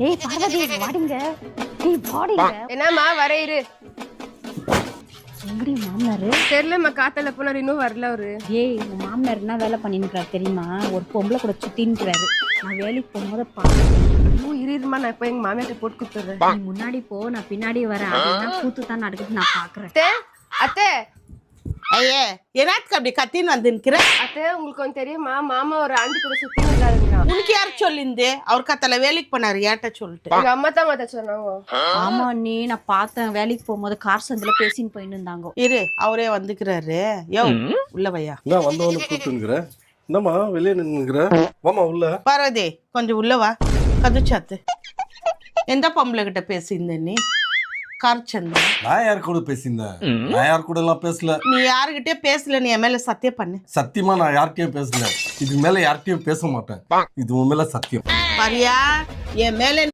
ஏய் பார்வதி வாடிங்க. ஏய் வாடிங்க. என்னம்மா வர இரு. எங்கடி மாமனாரு? தெரியலம்மா, காத்தால போனாரு, இன்னும் வரல அவரு. ஏய் உங்க மாமனார் என்ன வேலை பண்ணின்னுக்கிறாரு தெரியுமா? ஒரு பொம்பளை கூட சுத்தின்னுக்கிறாரு. நான் வேலைக்கு போகும்போது இன்னும் இருமா, நான் இப்ப எங்க மாமியார்ட்ட போட்டு கொடுத்துறேன். நீ முன்னாடி போ, நான் பின்னாடி வரேன். அதுதான் கூத்து தான் நடக்குது, நான் பாக்குறேன். அத்தை அத்தை ஐயே என்னத்துக்கு அப்படி கத்தின்னு வந்து நிக்கிற? அத்தை, உங்களுக்கு கொஞ்சம் தெரியுமா? மாமா ஒரு ஆண்டி கூட சுத்தி இருந்தாருங்க. உனக்கு யாரு சொல்லிந்தே? அவர் கத்தல வேலைக்கு போனாரு, ஏட்ட சொல்லிட்டு. எங்க அம்மா தான் மாத்த சொன்னாங்க. ஆமா நீ, நான் பார்த்தேன் வேலைக்கு போகும்போது கார் சந்தில பேசின்னு போயின்னு இருந்தாங்க. இரு, அவரே வந்துக்கிறாரு. யோ உள்ள வையா. என்ன வந்தவொன்னு கூப்பிட்டுங்கிற? என்னம்மா வெளியே நின்னுங்கிற? வாமா உள்ள. பார்வதி கொஞ்சம் உள்ள வா. கதுச்சாத்து எந்த பொம்பளை கிட்ட பேசியிருந்த நீ? கார்ச்சந்தா, நான் யார் கூட பேசியிருந்தேன்? நான் யார் கூட எல்லாம் பேசல. நீ யாருகிட்டயே பேசல, நீ என் மேல சத்தியம் பண்ணு. சத்தியமா நான் யார்கிட்டயும் பேசல. இதுக்கு மேல யார்கிட்டயும் பேச மாட்டேன். இது உன் மேல சத்தியம். பாரியா, என் மேல